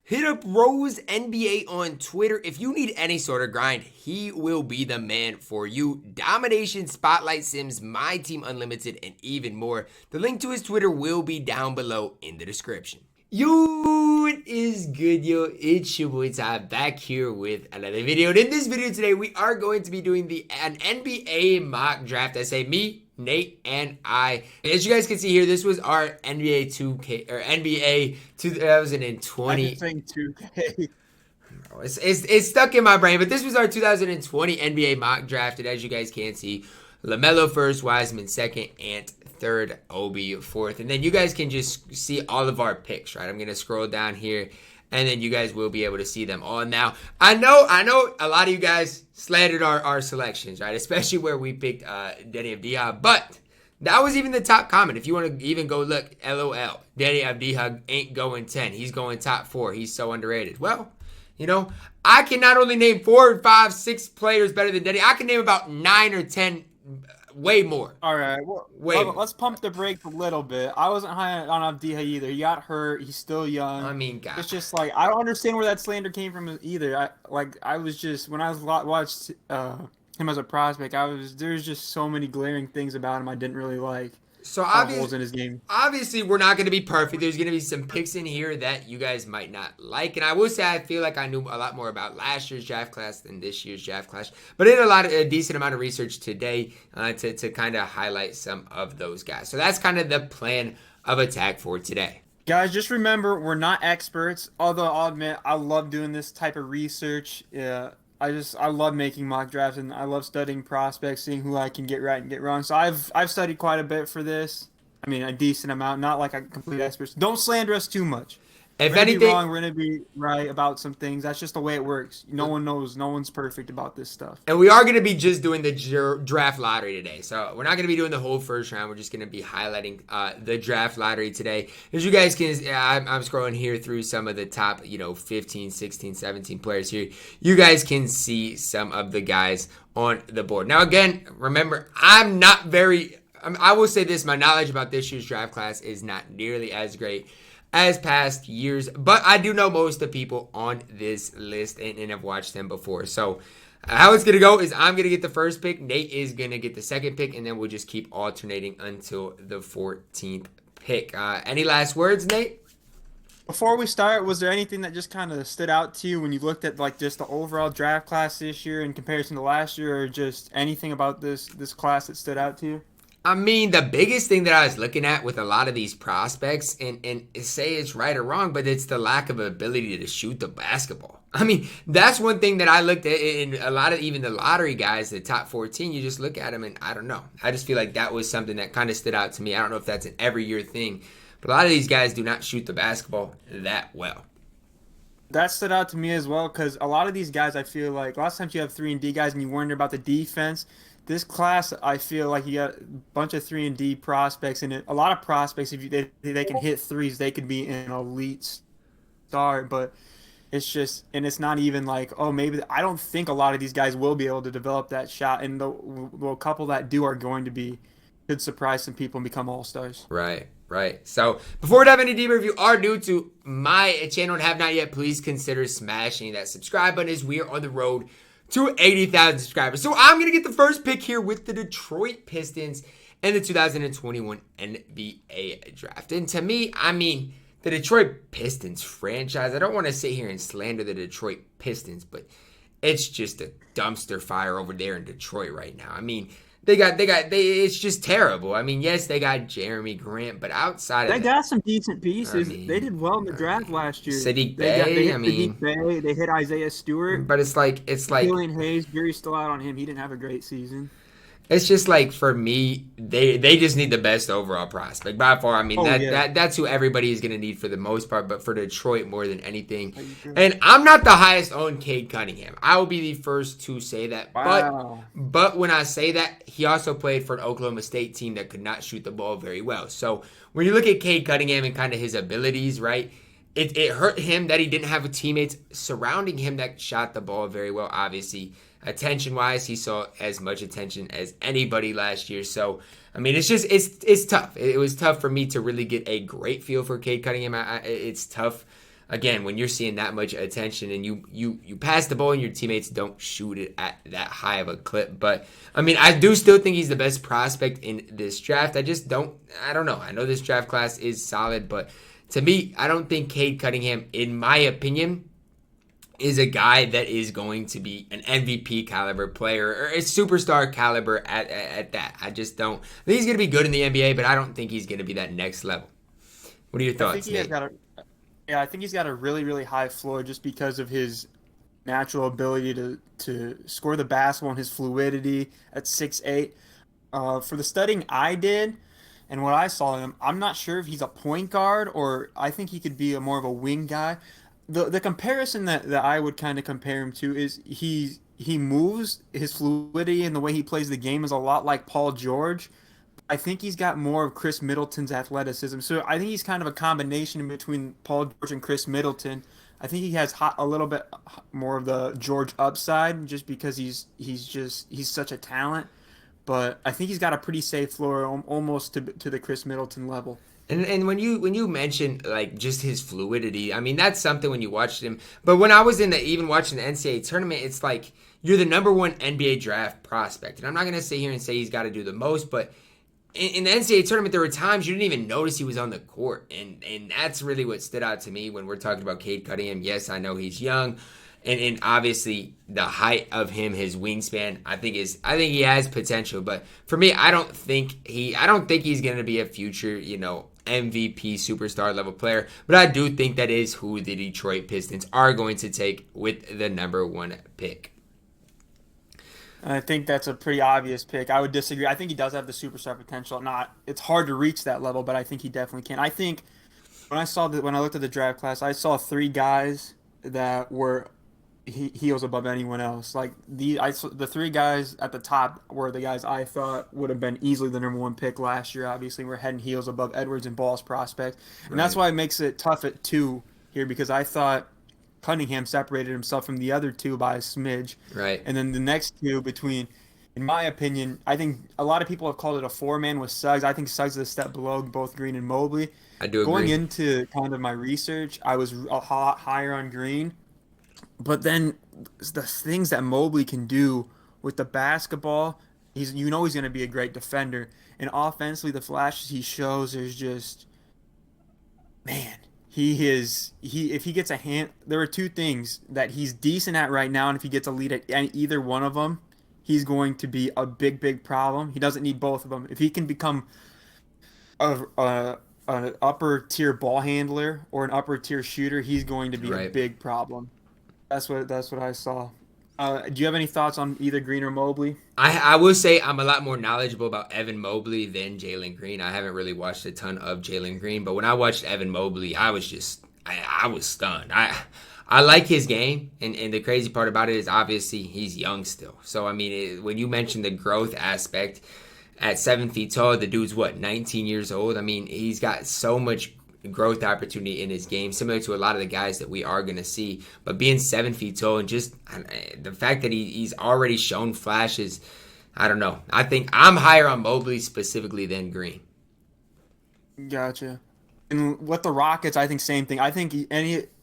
Hit up Rose NBA on Twitter. If you need any sort of grind, he will be the man for you. Domination, Spotlight Sims, My Team Unlimited, and even more. The link to his Twitter will be down below in the description. Yo, it is good, yo. It's your boy Ty back here with another video. And in this video today, we are going to be doing an NBA mock draft. I say me, Nate, and I. As you guys can see here, this was our NBA 2K or NBA 2020. I'm saying 2K. It's stuck in my brain, but this was our 2020 NBA mock draft. And as you guys can see, LaMelo first, Wiseman second, and third, Obi fourth. And then you guys can just see all of our picks, right? I'm going to scroll down here, and then you guys will be able to see them all. Now, I know a lot of you guys slandered our selections, right? Especially where we picked Deni Avdija, but that was even the top comment. If you want to even go look, LOL, Deni Avdija ain't going 10. He's going top 4. He's so underrated. Well, you know, I can not only name 4, 5, 6 players better than Deni, I can name about 9 or 10 way more. All right, well, let's pump the brakes a little bit. I wasn't high on Avdija either. He got hurt. He's still young. I mean, God. It's just like I don't understand where that slander came from either. I was just when I watched him as a prospect, there's just so many glaring things about him I didn't really like. So holes in his game. Obviously, we're not going to be perfect. There's going to be some picks in here that you guys might not like. And I will say I feel like I knew a lot more about last year's draft class than this year's draft class. But I did a decent amount of research today to kind of highlight some of those guys. So that's kind of the plan of attack for today. Guys, just remember, we're not experts. Although I'll admit, I love doing this type of research. I love making mock drafts, and I love studying prospects, seeing who I can get right and get wrong. So I've studied quite a bit for this. I mean, a decent amount, not like a complete expert. Don't slander us too much. If we're anything, gonna be wrong, we're gonna be right about some things. That's just the way it works. No one knows. No one's perfect about this stuff. And we are going to be just doing the draft lottery today. So we're not going to be doing the whole first round. We're just going to be highlighting the draft lottery today. As you guys can, I'm scrolling here through some of the top, 15, 16, 17 players here. You guys can see some of the guys on the board. Now, again, remember, I will say this, my knowledge about this year's draft class is not nearly as great as past years, but I do know most of the people on this list and have watched them before. So how it's going to go is I'm going to get the first pick, Nate is going to get the second pick, and then we'll just keep alternating until the 14th pick. Any last words, Nate? Before we start, was there anything that just kind of stood out to you when you looked at like just the overall draft class this year in comparison to last year, or just anything about this class that stood out to you? I mean, the biggest thing that I was looking at with a lot of these prospects, and say it's right or wrong, but it's the lack of ability to shoot the basketball. I mean, that's one thing that I looked at in a lot of even the lottery guys, the top 14, you just look at them and I don't know. I just feel like that was something that kind of stood out to me. I don't know if that's an every year thing, but a lot of these guys do not shoot the basketball that well. That stood out to me as well because a lot of these guys, I feel like, lots of times you have 3-and-D guys and you wonder about the defense. This class, I feel like you got a bunch of 3-and-D prospects in it. A lot of prospects, if they can hit threes, they could be an elite star. But it's just, and it's not even like, oh, maybe I don't think a lot of these guys will be able to develop that shot. And the couple that do are going to be could surprise some people and become all-stars. Right. So before we dive any deeper, if you are new to my channel and have not yet, please consider smashing that subscribe button as we are on the road to 80,000 subscribers. So I'm going to get the first pick here with the Detroit Pistons in the 2021 NBA draft. And to me, I mean, the Detroit Pistons franchise, I don't want to sit here and slander the Detroit Pistons, but it's just a dumpster fire over there in Detroit right now. I mean, it's just terrible. I mean, yes, they got Jeremy Grant, but outside of that, they got some decent pieces. They did well in the draft last year. Sadiq Bey, Bey, they hit Isaiah Stewart. But it's like Killian Hayes, jury's still out on him. He didn't have a great season. It's just like, for me, they just need the best overall prospect by far. I mean, that's who everybody is going to need for the most part, but for Detroit more than anything. And I'm not the highest on Cade Cunningham. I will be the first to say that. Wow. But when I say that, he also played for an Oklahoma State team that could not shoot the ball very well. So when you look at Cade Cunningham and kind of his abilities, right, it hurt him that he didn't have teammates surrounding him that shot the ball very well, obviously. Attention-wise, he saw as much attention as anybody last year. So, I mean, it's tough. It was tough for me to really get a great feel for Cade Cunningham. It's tough again, when you're seeing that much attention and you pass the ball and your teammates don't shoot it at that high of a clip. But I mean, I do still think he's the best prospect in this draft. I don't know. I know this draft class is solid, but to me, I don't think Cade Cunningham, in my opinion, is a guy that is going to be an MVP caliber player or a superstar caliber at that. I just don't. I think he's going to be good in the NBA, but I don't think he's going to be that next level. What are your thoughts, Nate? I think he's got a really, really high floor just because of his natural ability to score the basketball and his fluidity at 6'8". For the studying I did and what I saw in him, I'm not sure if he's a point guard or I think he could be more of a wing guy. The comparison that I would kind of compare him to is he moves, his fluidity and the way he plays the game is a lot like Paul George. I think he's got more of Chris Middleton's athleticism. So I think he's kind of a combination between Paul George and Chris Middleton. I think he has a little bit more of the George upside just because he's such a talent. But I think he's got a pretty safe floor, almost to the Chris Middleton level. And when you mention like just his fluidity, I mean that's something when you watched him. But when I was even watching the NCAA tournament, it's like you're the number one NBA draft prospect, and I'm not gonna sit here and say he's got to do the most, but in the NCAA tournament there were times you didn't even notice he was on the court, and that's really what stood out to me when we're talking about Cade Cunningham. Yes, I know he's young, and obviously the height of him, his wingspan, I think he has potential, but for me, I don't think he's gonna be a future, MVP superstar level player, but I do think that is who the Detroit Pistons are going to take with the number 1 pick. I think that's a pretty obvious pick. I would disagree. I think he does have the superstar potential. It's hard to reach that level, but I think he definitely can. I think when I looked at the draft class, I saw 3 guys that were heels above anyone else. Like the 3 guys at the top were the guys I thought would have been easily the number 1 pick last year. Obviously, we're head and heels above Edwards and Ball's prospect, and that's why it makes it tough at 2 here because I thought Cunningham separated himself from the other 2 by a smidge. Right. And then the next 2 in my opinion, I think a lot of people have called it a 4-man with Suggs. I think Suggs is a step below both Green and Mobley. I do agree. Going into kind of my research, I was a lot higher on Green. But then the things that Mobley can do with the basketball, he's going to be a great defender. And offensively, the flashes he shows, there's just, man, if he gets a hand, there are 2 things that he's decent at right now, and if he gets a lead at either one of them, he's going to be a big, big problem. He doesn't need both of them. If he can become an upper tier ball handler or an upper tier shooter, he's going to be a big problem. That's what I saw. Do you have any thoughts on either Green or Mobley? I will say I'm a lot more knowledgeable about Evan Mobley than Jalen Green. I haven't really watched a ton of Jalen Green, but when I watched Evan Mobley, I was stunned. I like his game, and the crazy part about it is obviously he's young still. So, I mean, when you mention the growth aspect, at 7 feet tall, the dude's 19 years old? I mean, he's got so much growth opportunity in his game, similar to a lot of the guys that we are going to see. But being 7 feet tall and just the fact that he's already shown flashes, I don't know. I think I'm higher on Mobley specifically than Green. Gotcha. And with the Rockets, I think same thing. I think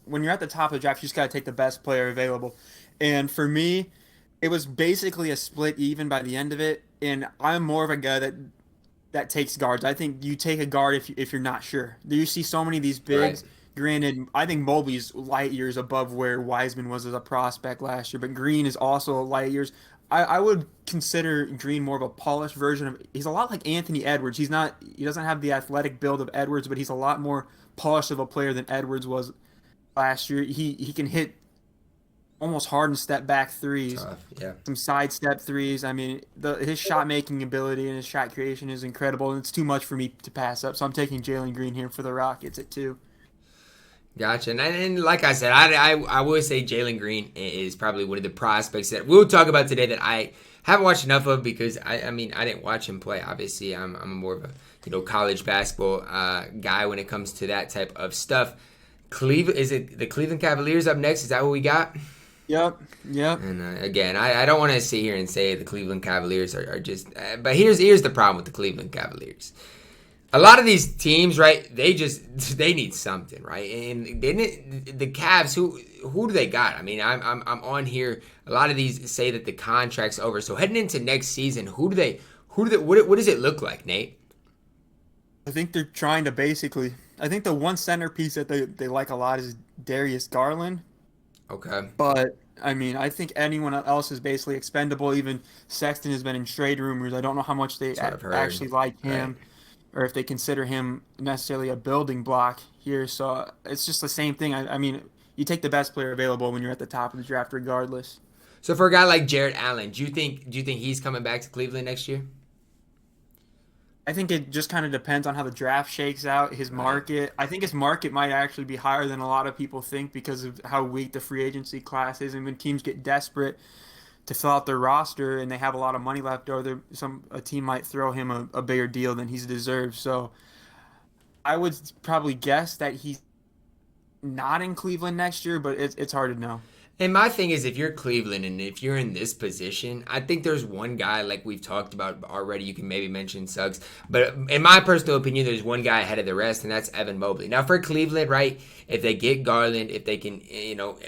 when you're at the top of the draft, you just got to take the best player available. And for me, it was basically a split even by the end of it. And I'm more of a guy that takes guards. I think you take a guard if you're not sure. You see so many of these bigs. Right. Granted, I think Mobley's light years above where Wiseman was as a prospect last year, but Green is also light years. I would consider Green more of a polished version of. He's a lot like Anthony Edwards. He doesn't have the athletic build of Edwards, but he's a lot more polished of a player than Edwards was last year. He can hit almost hard and step back threes. Tough, yeah. Some side step threes. I mean, his shot making ability and his shot creation is incredible, and it's too much for me to pass up. So I'm taking Jalen Green here for the Rockets at 2. Gotcha. And like I said, I would say Jalen Green is probably one of the prospects that we'll talk about today that I haven't watched enough of because I didn't watch him play. Obviously, I'm more of a college basketball guy when it comes to that type of stuff. Is it the Cleveland Cavaliers up next? Is that what we got? Yep. And again, I don't want to sit here and say the Cleveland Cavaliers are just. But here's the problem with the Cleveland Cavaliers. a lot of these teams, right? They need something, right? And the Cavs, who do they got? I mean, I'm on here. A lot of these say that the contract's over. So heading into next season, what does it look like, Nate? I think they're trying to basically. I think the one centerpiece that they like a lot is Darius Garland. Okay. But I mean, I think anyone else is basically expendable. Even Sexton has been in trade rumors. I don't know how much they actually like him, right, or if they consider him necessarily a building block here. So it's just the same thing. I mean, you take the best player available when you're at the top of the draft, regardless. So for a guy like Jarrett Allen, do you think he's coming back to Cleveland next year? I think it just kind of depends on how the draft shakes out, his market. I think his market might actually be higher than a lot of people think because of how weak the free agency class is. And when teams get desperate to fill out their roster and they have a lot of money left over, a team might throw him a bigger deal than he's deserved. So I would probably guess that he's not in Cleveland next year, but it's hard to know. And my thing is, if you're Cleveland and if you're in this position, I think there's one guy, like we've talked about already, you can maybe mention Suggs. But in my personal opinion, there's one guy ahead of the rest, and that's Evan Mobley. Now, for Cleveland, right, if they get Garland, if they can,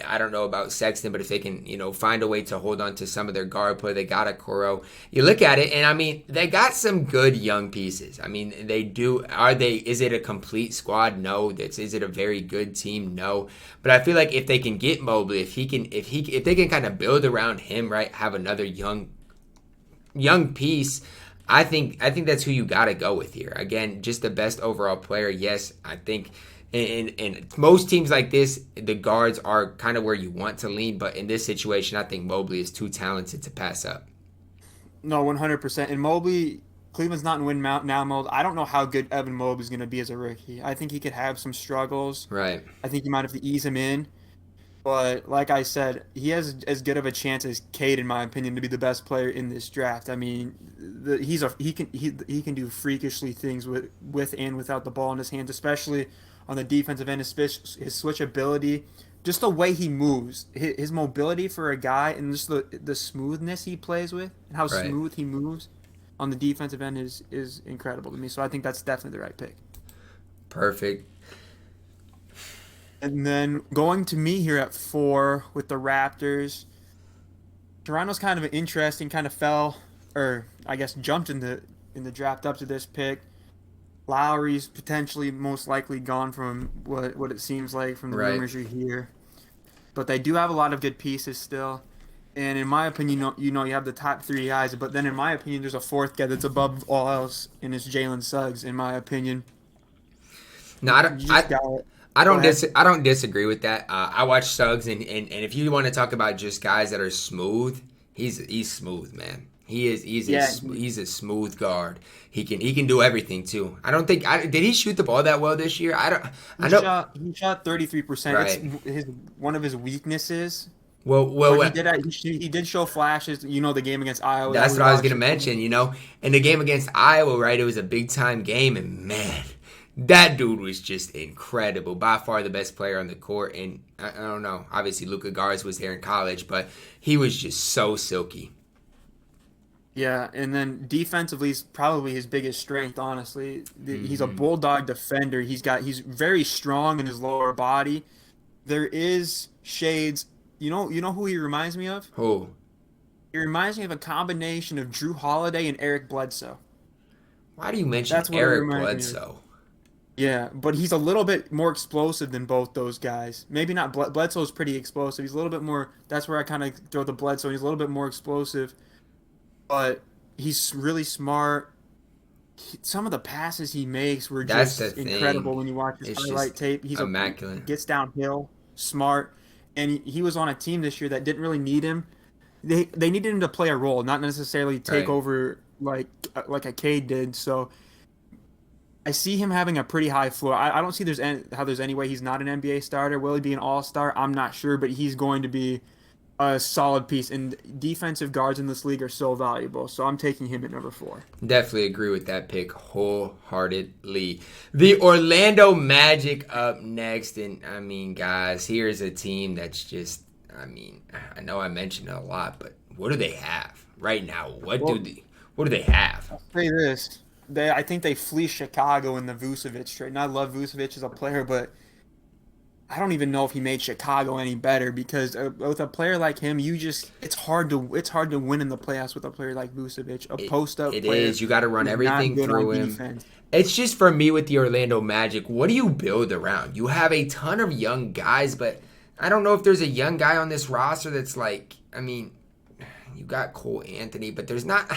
I don't know about Sexton, but if they can, find a way to hold on to some of their guard play, they got a Coro. You look at it, and I mean, they got some good young pieces. I mean, they do. Is it a complete squad? No. Is it a very good team? No. But I feel like if they can get Mobley, if they can kind of build around him, right, have another young piece, I think that's who you got to go with here. Again, just the best overall player. Yes, I think in most teams like this, the guards are kind of where you want to lean, but in this situation, I think Mobley is too talented to pass up. No, 100%. And Mobley, Cleveland's not in win now mode. I don't know how good Evan Mobley's going to be as a rookie. I think he could have some struggles. Right. I think you might have to ease him in. But like I said, he has as good of a chance as Cade, in my opinion, to be the best player in this draft. I mean, he can do freakishly things with and without the ball in his hands, especially on the defensive end. His switch ability, just the way he moves, his mobility for a guy, and just the smoothness he plays with, and how smooth he moves on the defensive end is incredible to me. So I think that's definitely the right pick. Perfect. And then going to me here at 4 with the Raptors. Toronto's kind of interesting, kind of fell, or I guess jumped in the draft up to this pick. Lowry's potentially most likely gone from what it seems like from the rumors you hear. But they do have a lot of good pieces still. And in my opinion, you have the top 3 guys. But then in my opinion, there's a 4th guy that's above all else, and it's Jalen Suggs, in my opinion. No, I don't disagree with that. I watch Suggs, and if you want to talk about just guys that are smooth, he's smooth, man. He's a smooth guard. He can do everything too. I don't think did he shoot the ball that well this year? He shot 33%. Right. It's one of his weaknesses. Well, he did show flashes. The game against Iowa. That's what I was gonna mention. In the game against Iowa, right? It was a big time game, and man, that dude was just incredible. By far the best player on the court. And I don't know. Obviously, Luka Garza was there in college, but he was just so silky. Yeah, and then defensively is probably his biggest strength, honestly. He's a bulldog defender. He's very strong in his lower body. There is shades. You know who he reminds me of? Who? He reminds me of a combination of Drew Holiday and Eric Bledsoe. Why do you mention Eric Bledsoe? Yeah, but he's a little bit more explosive than both those guys. Maybe not. Bledsoe's pretty explosive. He's a little bit more. That's where I kind of throw the Bledsoe. He's a little bit more explosive, but he's really smart. Some of the passes he makes were just incredible when you watch his highlight tape. He's immaculate. Gets downhill, smart, and he was on a team this year that didn't really need him. They needed him to play a role, not necessarily take over like a Cade did. So I see him having a pretty high floor. I don't see how there's any way he's not an NBA starter. Will he be an all-star? I'm not sure, but he's going to be a solid piece. And defensive guards in this league are so valuable, so I'm taking him at number 4. Definitely agree with that pick wholeheartedly. The Orlando Magic up next. And, I mean, guys, here's a team that's just, I know I mentioned it a lot, but what do they have right now? What do they have? I'll say this. I think they fleeced Chicago in the Vucevic trade. And I love Vucevic as a player, but I don't even know if he made Chicago any better because with a player like him, it's hard to win in the playoffs with a player like Vucevic, a post up It player is. You got to run who's not everything good on through him. defense. It's just for me with the Orlando Magic, what do you build around? You have a ton of young guys, but I don't know if there's a young guy on this roster that's like, I mean, you got Cole Anthony, but there's not,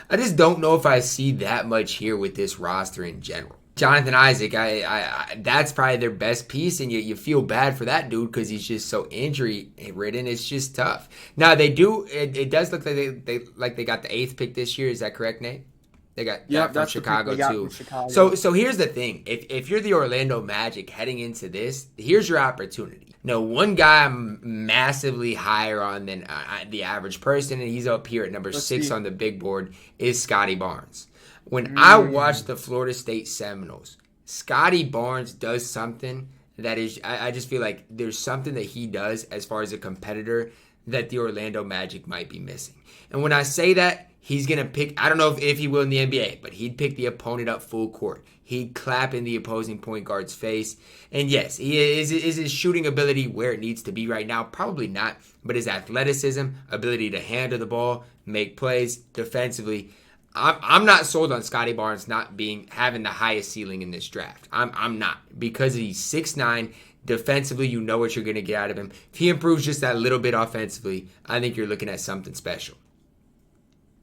I just don't know if I see that much here with this roster in general. Jonathan Isaac, that's probably their best piece, and you feel bad for that dude because he's just so injury ridden. It's just tough. Now they do. It does look like they got the 8th pick this year. Is that correct, Nate? They got that from Chicago too. So here's the thing: if you're the Orlando Magic heading into this, here's your opportunity. Now, one guy I'm massively higher on than the average person, and he's up here at number 6 on the big board, is Scotty Barnes. When I watch the Florida State Seminoles, Scotty Barnes does something that is, I just feel like there's something that he does as far as a competitor that the Orlando Magic might be missing. And when I say that, he's going to pick, I don't know if he will in the NBA, but he'd pick the opponent up full court. He'd clap in the opposing point guard's face. And yes, is his shooting ability where it needs to be right now? Probably not. But his athleticism, ability to handle the ball, make plays defensively, I'm not sold on Scotty Barnes not having the highest ceiling in this draft. I'm not, because he's 6'9". Defensively, you know what you're going to get out of him. If he improves just that little bit offensively, I think you're looking at something special.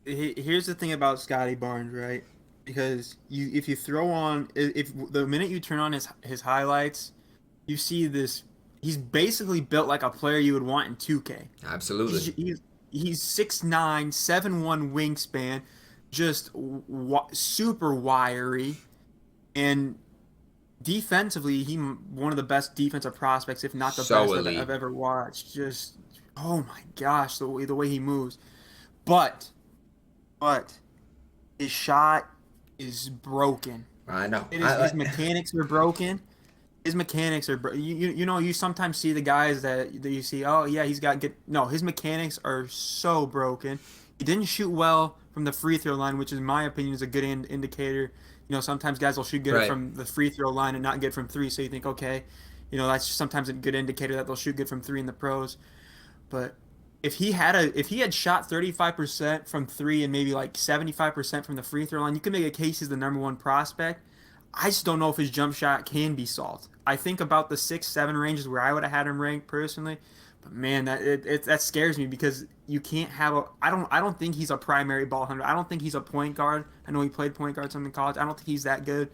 Here's the thing about Scotty Barnes, right? Because if the minute you turn on his highlights, you see this. He's basically built like a player you would want in 2K. Absolutely. He's 6'9", 7'1" wingspan. Just super wiry, and defensively, one of the best defensive prospects, if not the best I've ever watched. Just, oh my gosh, the way he moves. But his shot is broken. I know. His mechanics are broken. His mechanics are you sometimes see the guys that you see, oh yeah, he's got good. No, his mechanics are so broken. He didn't shoot well from the free throw line, which in my opinion is a good indicator. Sometimes guys will shoot good from the free throw line and not good from 3, so you think, okay, that's sometimes a good indicator that they'll shoot good from 3 in the pros. But if he had shot 35% from 3 and maybe like 75% from the free throw line, you can make a case he's the number 1 prospect. I just don't know if his jump shot can be solved. I think about the 6-7 ranges where I would have had him ranked personally. But man, that scares me because you can't have I don't think he's a primary ball handler. I don't think he's a point guard. I know he played point guard some in college. I don't think he's that good,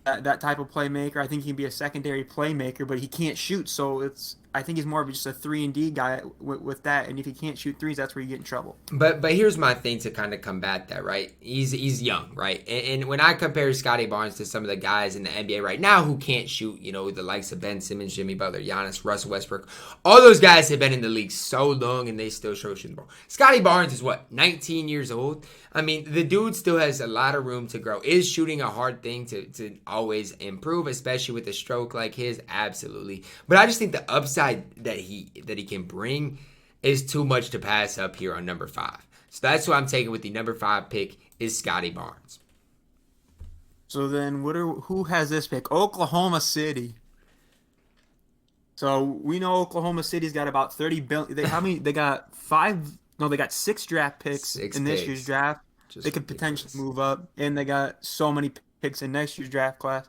that type of playmaker. I think he can be a secondary playmaker, but he can't shoot. So I think he's more of just a 3-and-D guy with that. And if he can't shoot threes, that's where you get in trouble. But here's my thing to kind of combat that, right? He's young, right? And when I compare Scotty Barnes to some of the guys in the NBA right now who can't shoot, the likes of Ben Simmons, Jimmy Butler, Giannis, Russell Westbrook, all those guys have been in the league so long and they still show shooting the ball. Scotty Barnes is 19 years old? I mean, the dude still has a lot of room to grow. Is shooting a hard thing to always improve, especially with a stroke like his? Absolutely. But I just think the upside that he can bring is too much to pass up here on number 5. So that's who I'm taking with the number 5 pick is Scotty Barnes. So then who has this pick? Oklahoma City. So we know Oklahoma City's got about 30 billion. They got 6 draft picks in this year's draft. They could potentially move up, and they got so many picks in next year's draft class.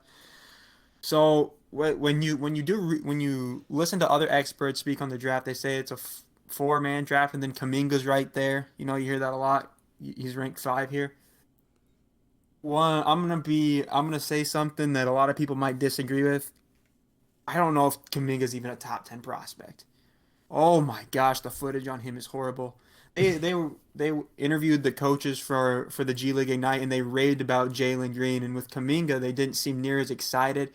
So when you listen to other experts speak on the draft, they say it's a 4-man draft, and then Kuminga's right there. You hear that a lot. He's ranked 5 here. I'm gonna say something that a lot of people might disagree with. I don't know if Kuminga's even a top 10 prospect. Oh my gosh, the footage on him is horrible. They interviewed the coaches for the G League Ignite, and they raved about Jalen Green, and with Kuminga they didn't seem near as excited.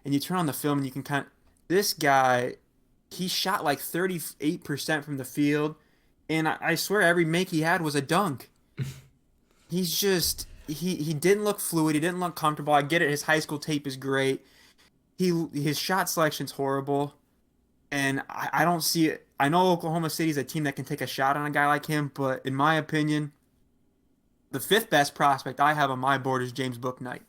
And you turn on the film and you can this guy, he shot like 38% from the field, and I swear every make he had was a dunk. He's just he didn't look fluid, he didn't look comfortable. I get it, his high school tape is great. His shot selection's horrible, and I don't see it. I know Oklahoma City's a team that can take a shot on a guy like him, but in my opinion, the fifth best prospect I have on my board is James Bouknight.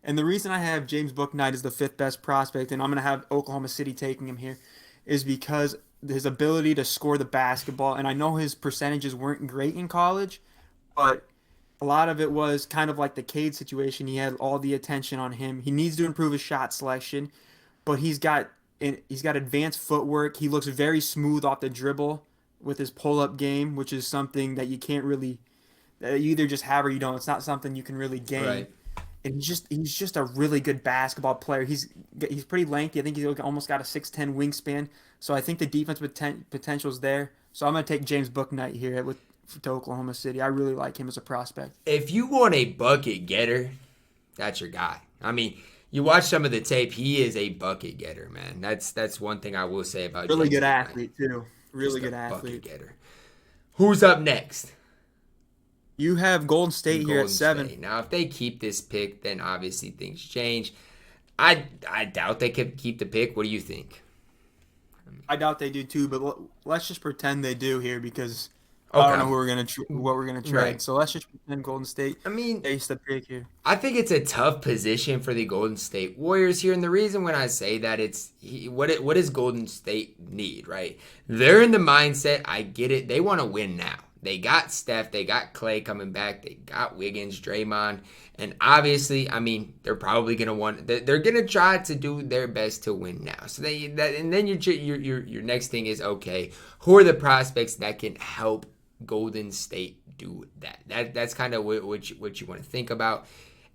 And the reason I have James Bouknight as the fifth best prospect, and I'm going to have Oklahoma City taking him here, is because his ability to score the basketball. And I know his percentages weren't great in college, but a lot of it was kind of like the Cade situation. He had all the attention on him. He needs to improve his shot selection, but he's got advanced footwork. He looks very smooth off the dribble with his pull-up game, which is something that you can't really you either just have or you don't. It's not something you can really gain. Right. And he's just a really good basketball player. He's pretty lengthy. I think he's almost got a 6'10" wingspan. So I think the defense potential is there. So I'm going to take James Bouknight here to Oklahoma City. I really like him as a prospect. If you want a bucket getter, that's your guy. I mean, you watch some of the tape, he is a bucket getter, man. That's one thing I will say about really James good Bouknight. athlete too. Really good athlete. Bucket getter. Who's up next? You have Golden State here at 7. State. Now, if they keep this pick, then obviously things change. I doubt they could keep the pick. What do you think? I doubt they do too, but let's just pretend they do here because Okay. I don't know what we're gonna trade. Right. So let's just pretend Golden State. I mean, takes the pick here. I think it's a tough position for the Golden State Warriors here, and the reason when I say that what does Golden State need, right? They're in the mindset. I get it. They want to win now. They got Steph, they got Clay coming back, they got Wiggins, Draymond, and obviously, I mean, they're probably gonna they're gonna try to do their best to win now. So and then your next thing is, okay, who are the prospects that can help Golden State do that? That's kind of what you want to think about.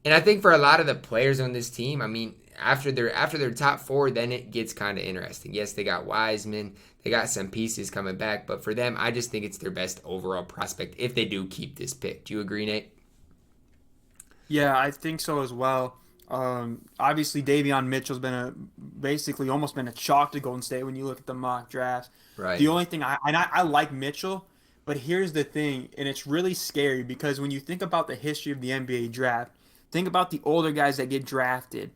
And I think for a lot of the players on this team, I mean, after their top 4, then it gets kind of interesting. Yes, they got Wiseman, they got some pieces coming back, but for them, I just think it's their best overall prospect if they do keep this pick. Do you agree, Nate? Yeah, I think so as well. Obviously, Davion Mitchell's basically almost been a chalk to Golden State when you look at the mock drafts. Right. The only thing I like Mitchell, but here's the thing, and it's really scary because when you think about the history of the NBA draft, think about the older guys that get drafted.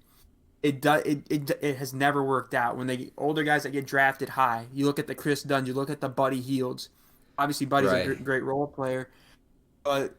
It has never worked out. When older guys that get drafted high, you look at the Chris Dunn, you look at the Buddy Hields. Obviously, Buddy's a great role player, but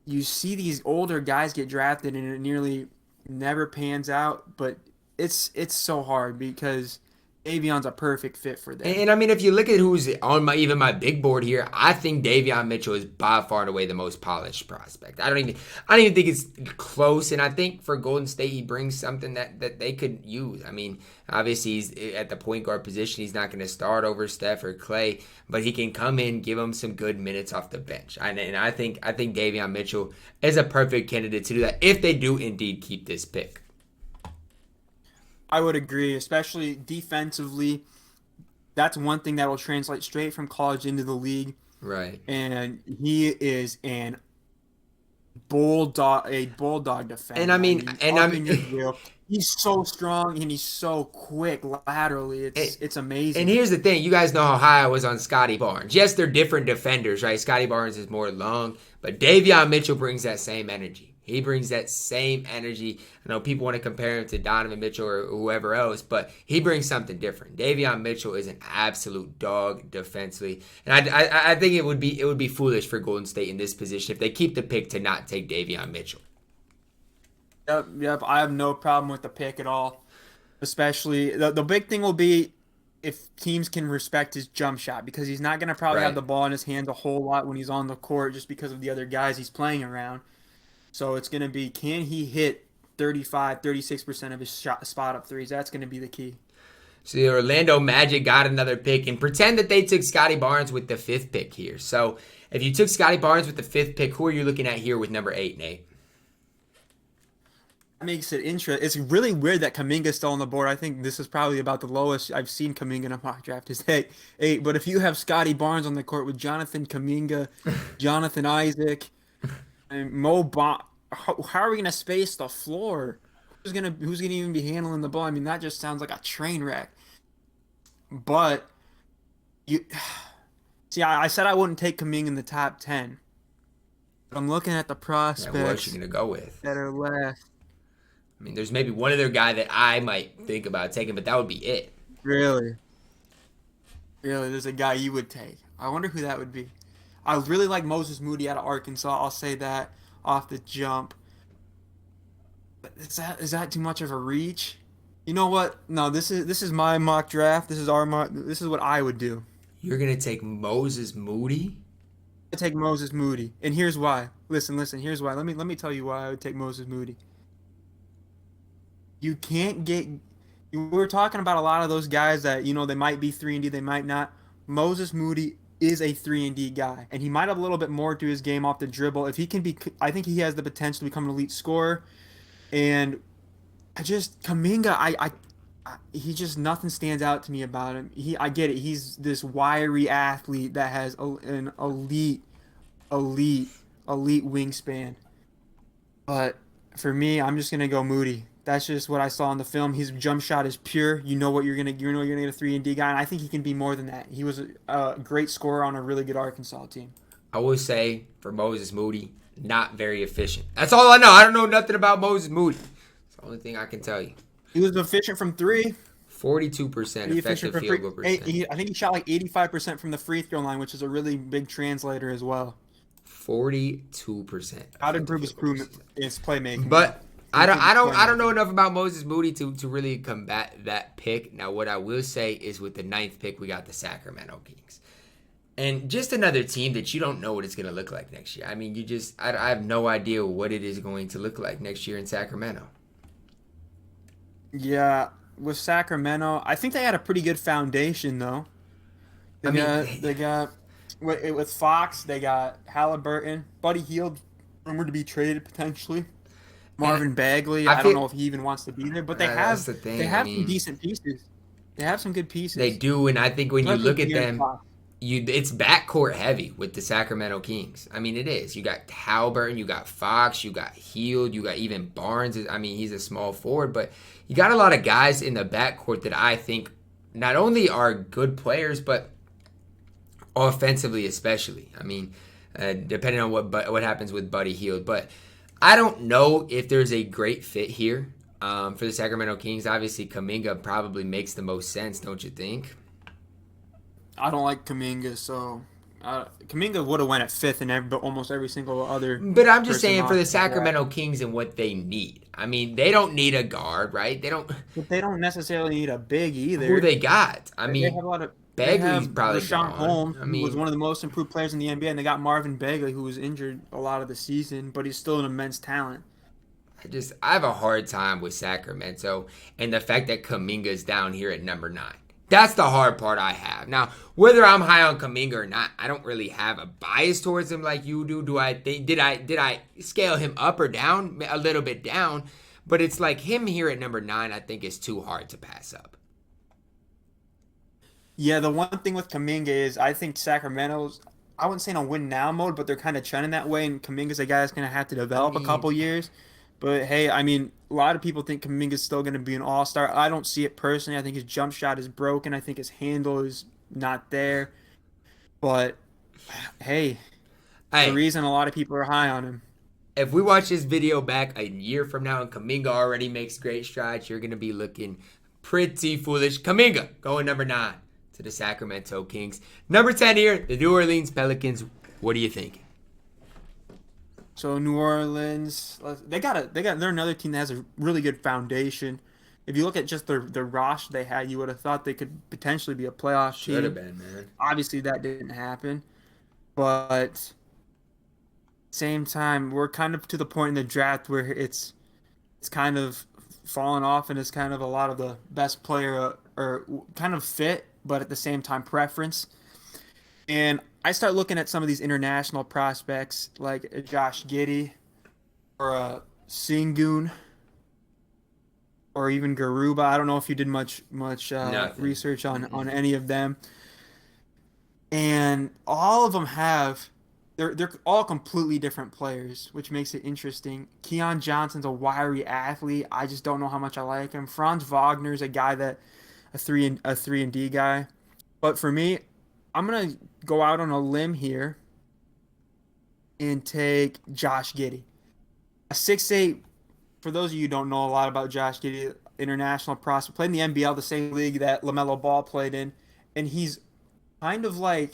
you see these older guys get drafted and it nearly never pans out. But it's so hard because Davion's a perfect fit for them. And I mean, if you look at who's on even my big board here, I think Davion Mitchell is by far and away the most polished prospect. I don't even think it's close. And I think for Golden State, he brings something that they could use. I mean, obviously he's at the point guard position. He's not going to start over Steph or Clay, but he can come in, give them some good minutes off the bench. And I think Davion Mitchell is a perfect candidate to do that if they do indeed keep this pick. I would agree, especially defensively. That's one thing that will translate straight from college into the league. Right. And he is a bulldog defender. And I mean, he's so strong and he's so quick laterally. It's amazing. And here's the thing, you guys know how high I was on Scottie Barnes. Yes, they're different defenders, right? Scottie Barnes is more long, but Davion Mitchell brings that same energy. He brings that same energy. I know people want to compare him to Donovan Mitchell or whoever else, but he brings something different. Davion Mitchell is an absolute dog defensively, and I think it would be foolish for Golden State in this position if they keep the pick to not take Davion Mitchell. Yep. I have no problem with the pick at all. Especially the big thing will be if teams can respect his jump shot because he's not going to probably have the ball in his hands a whole lot when he's on the court just because of the other guys he's playing around. So it's going to be, can he hit 35, 36% of his spot up threes? That's going to be the key. So the Orlando Magic got another pick, and pretend that they took Scottie Barnes with the 5th pick here. So if you took Scottie Barnes with the 5th pick, who are you looking at here with number 8, Nate? That makes it interesting. It's really weird that Kuminga's still on the board. I think this is probably about the lowest I've seen Kuminga in a mock draft is 8. But if you have Scottie Barnes on the court with Jonathan Kuminga, Jonathan Isaac, and how are we gonna space the floor? Who's gonna even be handling the ball? I mean, that just sounds like a train wreck. But I said I wouldn't take Kuminga in the top 10. But I'm looking at the prospects. Who else are you gonna go with? That are left. I mean, there's maybe one other guy that I might think about taking, but that would be it. Really, there's a guy you would take. I wonder who that would be. I really like Moses Moody out of Arkansas. I'll say that off the jump. But is that too much of a reach? You know what? No, this is my mock draft. This is our mock. This is what I would do. You're gonna take Moses Moody? I take Moses Moody, and here's why. Listen. Here's why. Let me tell you why I would take Moses Moody. You can't get. We were talking about a lot of those guys that they might be 3-and-D, they might not. Moses Moody is a 3-and-D guy, and he might have a little bit more to his game off the dribble. If he can be, I think he has the potential to become an elite scorer. And Kuminga, he just nothing stands out to me about him. I get it. He's this wiry athlete that has an elite wingspan. But for me, I'm just gonna go Moody. That's just what I saw in the film. His jump shot is pure. You know you're gonna get a 3-and-D guy, and I think he can be more than that. He was a great scorer on a really good Arkansas team. I will say for Moses Moody, not very efficient. That's all I know. I don't know nothing about Moses Moody. It's the only thing I can tell you. He was efficient from three. 42% effective field goal percentage. I think he shot like 85% from the free throw line, which is a really big translator as well. 42%. How to improve his playmaking. But I don't know enough about Moses Moody to really combat that pick. Now, what I will say is with the 9th pick, we got the Sacramento Kings. And just another team that you don't know what it's going to look like next year. I mean, I have no idea what it is going to look like next year in Sacramento. Yeah, with Sacramento, I think they had a pretty good foundation, though. They got with Fox, they got Halliburton, Buddy Hield, rumored to be traded potentially. Marvin Bagley, I don't know if he even wants to be there, but they have some decent pieces. They have some good pieces. They do, and I think when you look at them, it's backcourt heavy with the Sacramento Kings. I mean, it is. You got Halliburton, you got Fox, you got Hield, you got even Barnes. I mean, he's a small forward, but you got a lot of guys in the backcourt that I think not only are good players, but offensively especially. I mean, depending on what happens with Buddy Hield. But I don't know if there's a great fit here for the Sacramento Kings. Obviously, Kuminga probably makes the most sense, don't you think? I don't like Kuminga, so Kuminga would have went at 5th in almost every single other. But I'm just saying for the Sacramento Kings and what they need. I mean, they don't need a guard, right? But they don't necessarily need a big either. Who they got? I mean, they have a lot of. Bagley's probably Rashawn gone. Holmes, who was one of the most improved players in the NBA, and they got Marvin Bagley, who was injured a lot of the season, but he's still an immense talent. I have a hard time with Sacramento and the fact that Kuminga's down here at number 9. That's the hard part I have. Now, whether I'm high on Kuminga or not, I don't really have a bias towards him like you do. Did I scale him up or down? A little bit down, but it's like him here at number 9. I think is too hard to pass up. Yeah, the one thing with Kuminga is I think Sacramento's, I wouldn't say in a win now mode, but they're kind of trending that way, and Kuminga's a guy that's going to have to develop a couple years. But hey, I mean, a lot of people think Kuminga's still going to be an all-star. I don't see it personally. I think his jump shot is broken. I think his handle is not there. But hey, the reason a lot of people are high on him. If we watch this video back a year from now and Kuminga already makes great strides, you're going to be looking pretty foolish. Kuminga going number 9 to the Sacramento Kings. Number 10 here, the New Orleans Pelicans. What do you think? So New Orleans, they're another team that has a really good foundation. If you look at just the roster they had, you would have thought they could potentially be a playoff team. Should have been, man. Obviously, that didn't happen. But same time, we're kind of to the point in the draft where it's kind of fallen off, and it's kind of a lot of the best player or kind of fit, but at the same time preference. And I start looking at some of these international prospects like Josh Giddey or Sengun or even Garuba. I don't know if you did much research on any of them. And all of them they're all completely different players, which makes it interesting. Keon Johnson's a wiry athlete. I just don't know how much I like him. Franz Wagner's a guy a 3-and-D guy. But for me, I'm going to go out on a limb here and take Josh Giddey. A 6'8", for those of you who don't know a lot about Josh Giddey, international prospect, played in the NBL, the same league that LaMelo Ball played in, and he's kind of like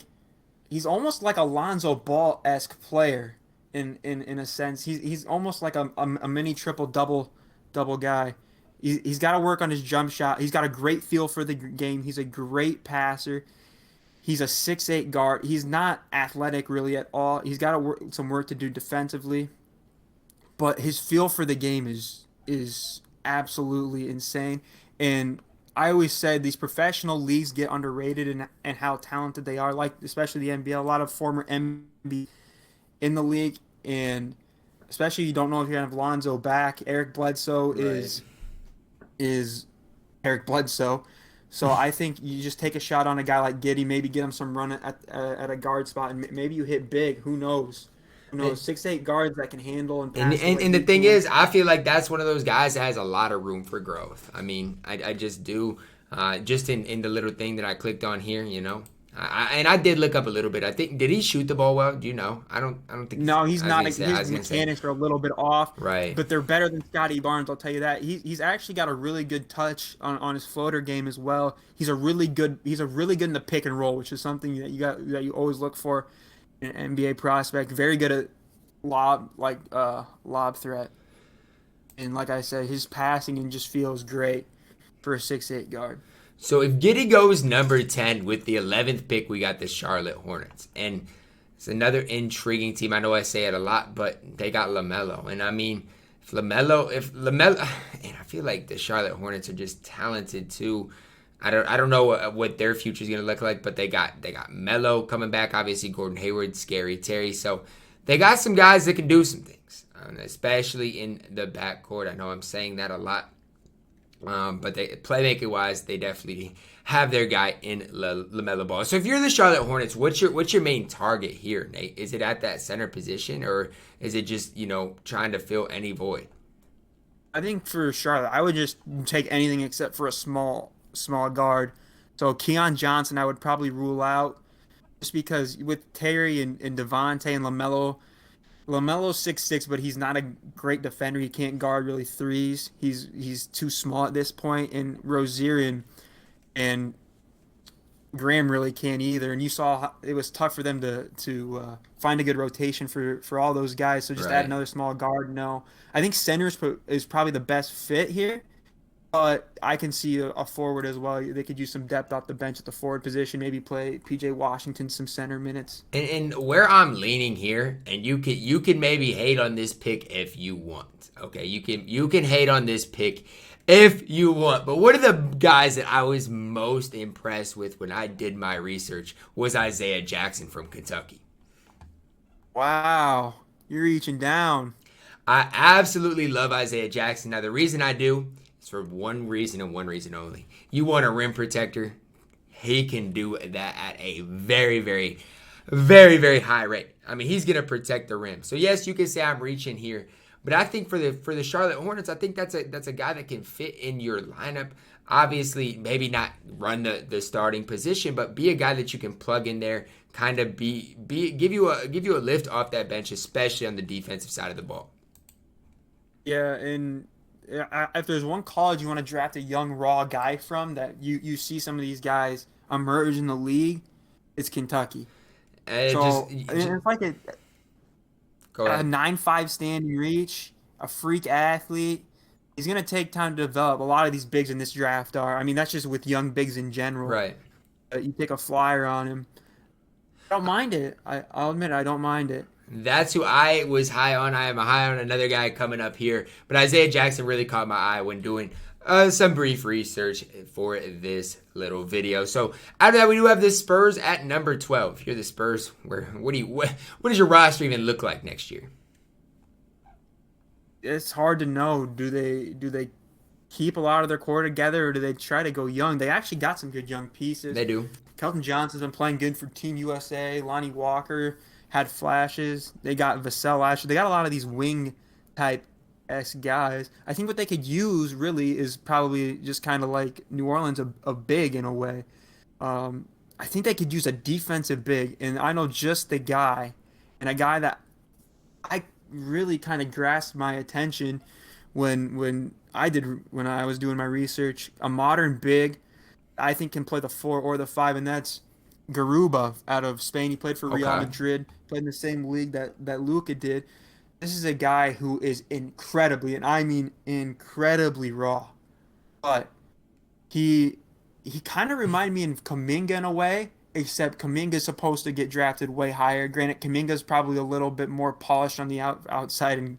he's almost like a Lonzo Ball-esque player in a sense. He's almost like a mini triple double guy. He's got to work on his jump shot. He's got a great feel for the game. He's a great passer. He's a 6'8" guard. He's not athletic really at all. He's got some work to do defensively, but his feel for the game is absolutely insane. And I always said these professional leagues get underrated and how talented they are, like especially the NBA. A lot of former NBA in the league, and especially you don't know if you're gonna have Lonzo back. Eric Bledsoe Right. is Eric Bledsoe. So I think you just take a shot on a guy like Gideon, maybe get him some run at a guard spot, and maybe you hit big. Who knows? Who knows? 6'8" guards that can handle and And, pass the and, way and the he thing can. is, I feel like that's one of those guys that has a lot of room for growth. I mean, I just do. Just in the little thing that I clicked on here, you know. And I did look up a little bit. I think did he shoot the ball well? Do you know? I don't think No, he's I was not. gonna say. I His was gonna say mechanics are a little bit off, right. but they're better than Scottie Barnes. I'll tell you that. He's actually got a really good touch on his floater game as well. He's a really good in the pick and roll, which is something that you always look for in an NBA prospect. Very good at lob threat, and like I said, his passing and just feels great for a 6'8" guard. So if Giddy goes number 10 with the 11th pick, we got the Charlotte Hornets. And it's another intriguing team. I know I say it a lot, but they got LaMelo. And I mean, if LaMelo, and I feel like the Charlotte Hornets are just talented too. I don't know what their future is going to look like, but they got Melo coming back, obviously Gordon Hayward, Scary Terry. So they got some guys that can do some things, especially in the backcourt. I know I'm saying that a lot. But they playmaking wise, they definitely have their guy in LaMelo Ball. So if you're the Charlotte Hornets, what's your main target here, Nate? Is it at that center position, or is it just trying to fill any void? I think for Charlotte, I would just take anything except for a small guard. So Keon Johnson, I would probably rule out just because with Terry and Devontae and LaMelo's 6'6", but he's not a great defender. He can't guard really threes. He's too small at this point. And Rozier and Graham really can't either. And you saw it was tough for them to find a good rotation for all those guys. So just add Right. another small guard. No, I think center is probably the best fit here. But I can see a forward as well. They could use some depth off the bench at the forward position. Maybe play PJ Washington some center minutes. And where I'm leaning here, and you can maybe hate on this pick if you want. Okay, you can hate on this pick if you want. But one of the guys that I was most impressed with when I did my research was Isaiah Jackson from Kentucky. Wow, you're reaching down. I absolutely love Isaiah Jackson. Now the reason I do is for one reason and one reason only. You want a rim protector? He can do that at a very, very, very, very high rate. I mean, he's gonna protect the rim. So yes, you can say I'm reaching here, but I think for the Charlotte Hornets, I think that's a guy that can fit in your lineup. Obviously, maybe not run the starting position, but be a guy that you can plug in there, kind of give you a lift off that bench, especially on the defensive side of the ball. Yeah, and if there's one college you want to draft a young raw guy from that you see some of these guys emerge in the league, it's Kentucky. So it's like Go a ahead. 9'5" standing reach, a freak athlete. He's gonna take time to develop. A lot of these bigs in this draft are. I mean, that's just with young bigs in general. Right. You take a flyer on him. I don't mind it. I'll admit I don't mind it. That's who I was high on. I am high on another guy coming up here. But Isaiah Jackson really caught my eye when doing some brief research for this little video. So after that, we do have the Spurs at number 12. If you're the Spurs, what does your roster even look like next year? It's hard to know. Do they keep a lot of their core together, or do they try to go young? They actually got some good young pieces. They do. Kelton Johnson's been playing good for Team USA. Lonnie Walker had flashes. They got Vassell Asher. They got a lot of these wing type S guys. I think what they could use really is probably just kind of like New Orleans, a big in a way. I think they could use a defensive big, and I know just the guy, and a guy that I really kind of grasped my attention when I was doing my research. A modern big, I think can play the 4 or the 5, and that's Garuba out of Spain. He played for Real Okay. Madrid, played in the same league that Luka did. This is a guy who is incredibly, and I mean incredibly raw. But he he kind of reminded me of Kuminga in a way, except Kuminga's supposed to get drafted way higher. Granted, Kuminga's probably a little bit more polished on the outside,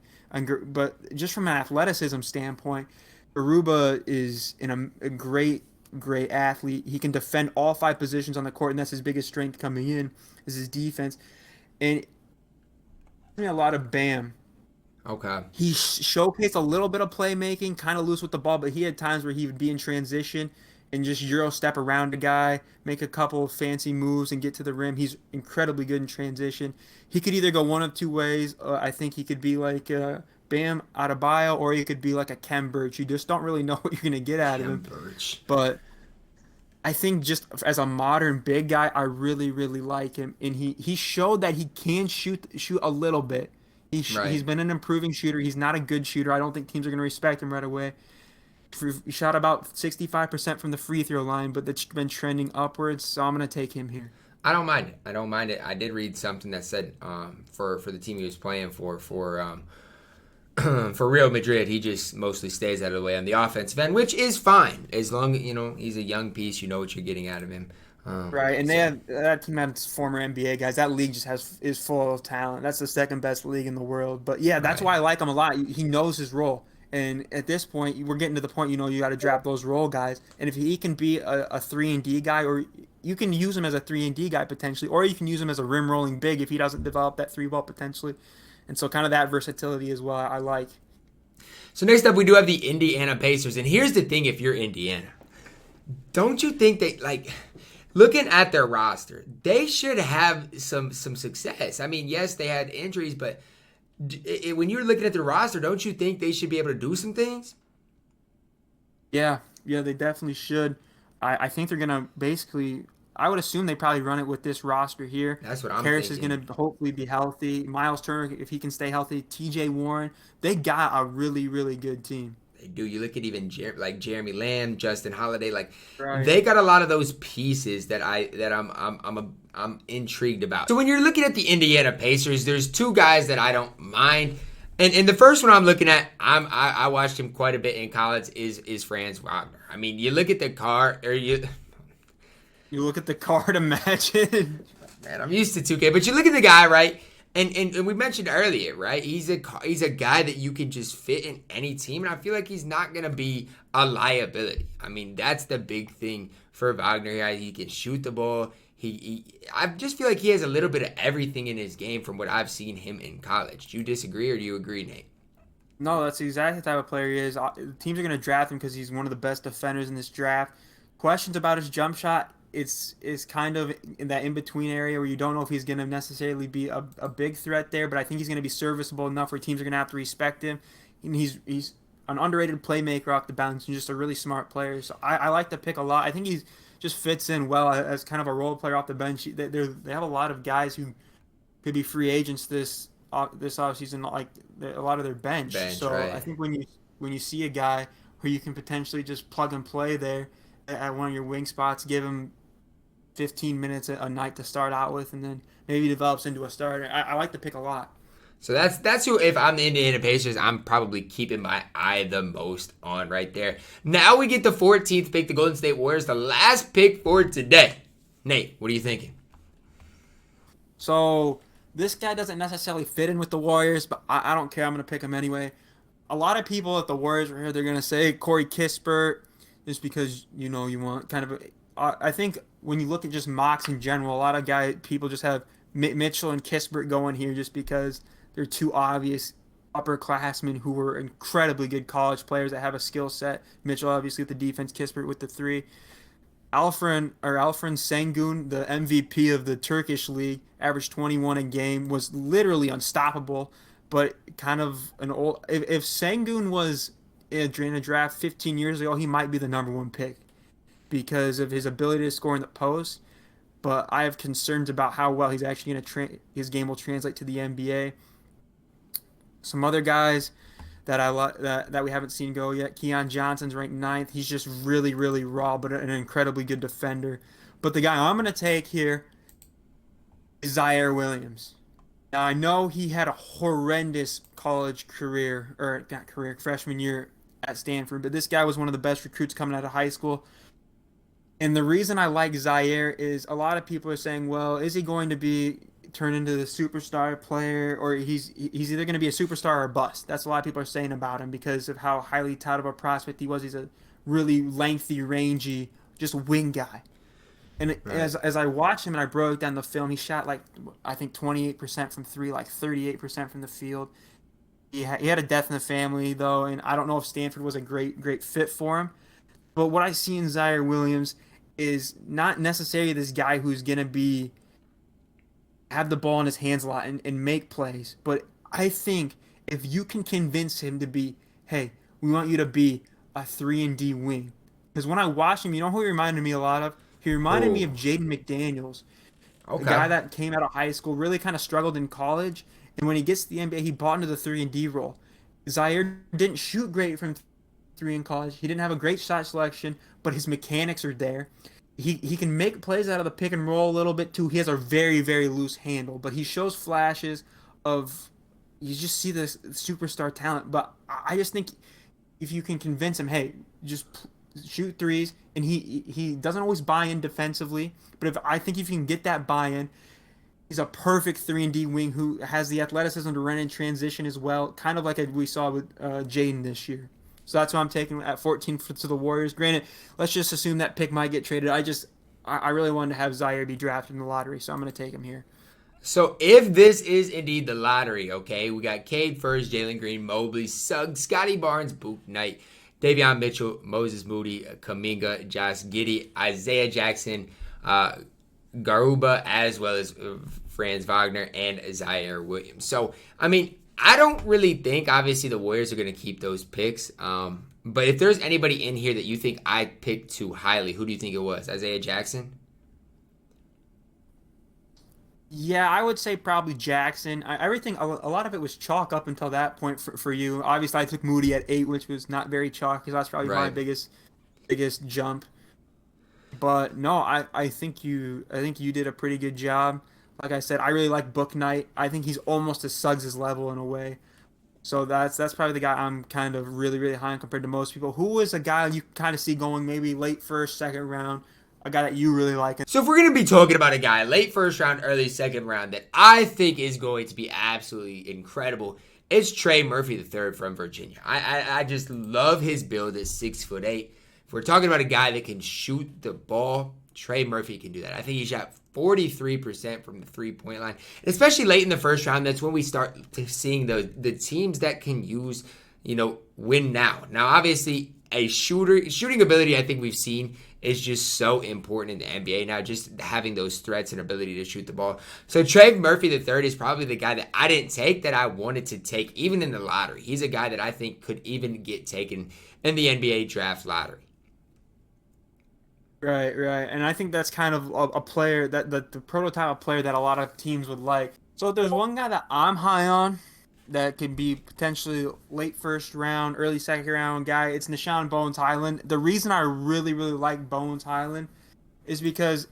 but just from an athleticism standpoint, Garuba is a great athlete. He can defend all five positions on the court, and that's his biggest strength coming in is his defense. And a lot of Bam. Okay. He showcased a little bit of playmaking, kind of loose with the ball, but he had times where he would be in transition and just Euro step around a guy, make a couple of fancy moves, and get to the rim. He's incredibly good in transition. He could either go one of two ways. I think he could be like Bam Adebayo, or he could be like a Kem Birch. You just don't really know what you're going to get out of Cam him. Birch. But I think just as a modern big guy, I really, really like him. And he showed that he can shoot a little bit. Right. He's been an improving shooter. He's not a good shooter. I don't think teams are going to respect him right away. He shot about 65% from the free throw line, but that's been trending upwards, so I'm going to take him here. I don't mind it. I don't mind it. I did read something that said for the team he was playing for for Real Madrid, he just mostly stays out of the way on the offensive end, which is fine as long as he's a young piece. You know what you're getting out of him. Right, and they have that team has former NBA guys. That league just is full of talent. That's the second best league in the world. But yeah, that's Right. why I like him a lot. He knows his role, and at this point, we're getting to the point. You got to draft those role guys. And if he can be a 3-and-D guy, or you can use him as a 3-and-D guy potentially, or you can use him as a rim rolling big if he doesn't develop that 3 ball potentially. And so, kind of that versatility as well. I like. So next up, we do have the Indiana Pacers, and here's the thing: if you're Indiana, don't you think looking at their roster, they should have some success? I mean, yes, they had injuries, but when you're looking at the roster, don't you think they should be able to do some things? Yeah, they definitely should. I think they're gonna basically. I would assume they probably run it with this roster here. That's what I'm Harris thinking. is going to hopefully be healthy. Miles Turner, if he can stay healthy. T.J. Warren, they got a really, really good team. They do. You look at even like Jeremy Lamb, Justin Holiday, like Right. they got a lot of those pieces that I'm intrigued about. So when you're looking at the Indiana Pacers, there's two guys that I don't mind. And the first one I'm looking at, I watched him quite a bit in college, is Franz Wagner. I mean, you look at the car, or you look at the card, imagine. Man, I'm used to 2K, but you look at the guy, right? And we mentioned earlier, right? He's a guy that you can just fit in any team, and I feel like he's not gonna be a liability. I mean, that's the big thing for Wagner. He can shoot the ball. I just feel like he has a little bit of everything in his game from what I've seen him in college. Do you disagree or do you agree, Nate? No, that's exactly the type of player he is. Teams are going to draft him because he's one of the best defenders in this draft. Questions about his jump shot, it's kind of in that in-between area where you don't know if he's going to necessarily be a big threat there, but I think he's going to be serviceable enough where teams are going to have to respect him. And he's an underrated playmaker off the bounce and just a really smart player. So I like the pick a lot. I think he's just fits in well as kind of a role player off the bench. They have a lot of guys who could be free agents this offseason, like a lot of their bench. So right. I think when you see a guy who you can potentially just plug and play there at one of your wing spots, give him 15 minutes a night to start out with, and then maybe develops into a starter. I like the pick a lot. So that's who, if I'm the Indiana Pacers, I'm probably keeping my eye the most on right there. Now we get the 14th pick, the Golden State Warriors, the last pick for today. Nate, what are you thinking? So this guy doesn't necessarily fit in with the Warriors, but I don't care. I'm going to pick him anyway. A lot of people at the Warriors are here. They're going to say Corey Kispert just because, you want kind of I think when you look at just mocks in general, a lot of people just have Mitchell and Kispert going here just because they're two obvious upperclassmen who were incredibly good college players that have a skill set. Mitchell obviously with the defense, Kispert with the three. Alfred Sengun, the MVP of the Turkish league, averaged 21 a game, was literally unstoppable, but kind of an old. If Sengun was in a draft 15 years ago, he might be the number one pick because of his ability to score in the post. But I have concerns about how well he's actually going to his game will translate to the NBA. Some other guys that that we haven't seen go yet. Keon Johnson's ranked 9th. He's just really, really raw, but an incredibly good defender. But the guy I'm going to take here is Zayer Williams. Now, I know he had a horrendous college career, or not career, freshman year at Stanford, but this guy was one of the best recruits coming out of high school. And the reason I like Zaire is a lot of people are saying, well, is he going to be turn into the superstar player, or he's either going to be a superstar or a bust? That's a lot of people are saying about him because of how highly touted of a prospect he was. He's a really lengthy, rangy, just wing guy. And Right. as I watched him and I broke down the film, he shot like, I think 28% from three, like 38% from the field. He had a death in the family though, and I don't know if Stanford was a great fit for him. But what I see in Zaire Williams is not necessarily this guy who's gonna be have the ball in his hands a lot and make plays. But I think if you can convince him to be, hey, we want you to be a 3-and-D wing. Because when I watched him, you know who he reminded me a lot of? He reminded me of Jaden McDaniels, Okay. a guy that came out of high school, really kind of struggled in college, and when he gets to the NBA, he bought into the 3-and-D role. Zaire didn't shoot great from three in college. He didn't have a great shot selection, but his mechanics are there. He can make plays out of the pick and roll a little bit too. He has a very, very loose handle, but he shows flashes of you just see this superstar talent. But I just think if you can convince him, hey, just shoot threes, and he doesn't always buy in defensively, but I think if you can get that buy-in, he's a perfect 3-and-D wing who has the athleticism to run in transition as well, kind of like we saw with Jaden this year. So that's why I'm taking at 14 to the Warriors. Granted, let's just assume that pick might get traded. I really wanted to have Zaire be drafted in the lottery, so I'm going to take him here. So if this is indeed the lottery, okay, we got Cade first, Jalen Green, Mobley, Suggs, Scottie Barnes, Book Knight, Davion Mitchell, Moses Moody, Kuminga, Josh Giddey, Isaiah Jackson, Garuba, as well as Franz Wagner and Zaire Williams. So, I mean, I don't really think, obviously, the Warriors are going to keep those picks. But if there's anybody in here that you think I picked too highly, who do you think it was? Isaiah Jackson? Yeah, I would say probably Jackson. Everything, a lot of it was chalk up until that point for you. Obviously, I took Moody at 8, which was not very chalk because that's probably my Right. biggest jump. But no, I think you did a pretty good job. Like I said, I really like Book Knight. I think he's almost to Suggs' level in a way. So that's probably the guy I'm kind of really, really high on compared to most people. Who is a guy you kind of see going maybe late first, second round? A guy that you really like. So if we're going to be talking about a guy late first round, early second round that I think is going to be absolutely incredible, it's Trey Murphy III from Virginia. I just love his build at 6'8". If we're talking about a guy that can shoot the ball, Trey Murphy can do that. I think he shot 43% from the three-point line. And especially late in the first round, that's when we start seeing the teams that can use, win now. Now, obviously, shooting ability, I think we've seen is just so important in the NBA now, just having those threats and ability to shoot the ball. So Trey Murphy III is probably the guy that I didn't take that I wanted to take even in the lottery. He's a guy that I think could even get taken in the NBA draft lottery. Right. And I think that's kind of a player that the prototype of player that a lot of teams would like. So if there's one guy that I'm high on that could be potentially late first round, early second round guy, it's Nashan Bones Highland. The reason I really, really like Bones Highland is because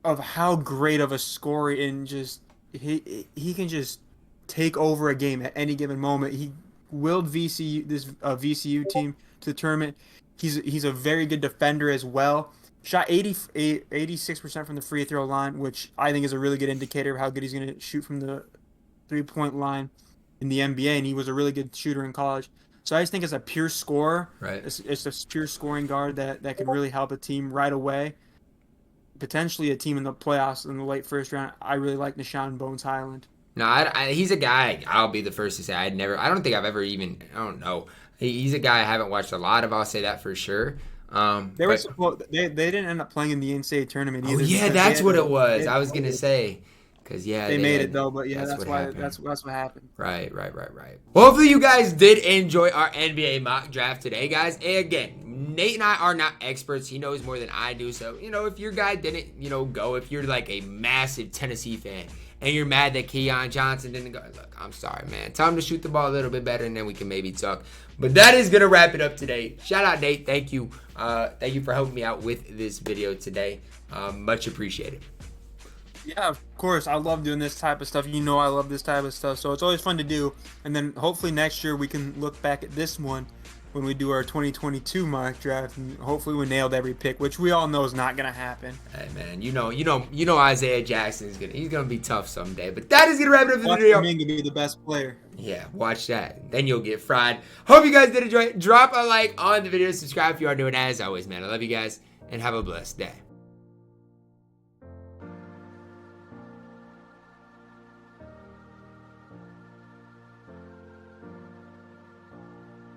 of how great of a scorer and just he can just take over a game at any given moment. He willed VCU team to the tournament. He's a very good defender as well. Shot 86% from the free throw line, which I think is a really good indicator of how good he's going to shoot from the three-point line in the NBA, and he was a really good shooter in college. So I just think it's a pure scorer. Right. It's a pure scoring guard that can really help a team right away. Potentially a team in the playoffs in the late first round. I really like Nashan Bones Highland. No, he's a guy, I'll be the first to say, I don't think I've ever even, I don't know. He's a guy I haven't watched a lot of, I'll say that for sure. They didn't end up playing in the NCAA tournament either. Oh yeah, that's what it was. I was gonna say, because they made it though, but yeah, that's what happened. Right. Well, hopefully you guys did enjoy our NBA mock draft today, guys. And again, Nate and I are not experts. He knows more than I do. So if your guy didn't, go, if you're like a massive Tennessee fan and you're mad that Keon Johnson didn't go, look, I'm sorry, man. Tell him to shoot the ball a little bit better, and then we can maybe talk. But that is going to wrap it up today. Shout out, Nate. Thank you. Thank you for helping me out with this video today. Much appreciated. Yeah, of course. I love doing this type of stuff. You know I love this type of stuff. So it's always fun to do. And then hopefully next year we can look back at this one when we do our 2022 mock draft, and hopefully we nailed every pick, which we all know is not going to happen. Hey, man, you know Isaiah Jackson he's gonna be tough someday. But that is gonna wrap it up for the video. Watch Kuminga be the best player. Yeah, watch that. Then you'll get fried. Hope you guys did enjoy it. Drop a like on the video. Subscribe if you are doing. As always, man, I love you guys, and have a blessed day.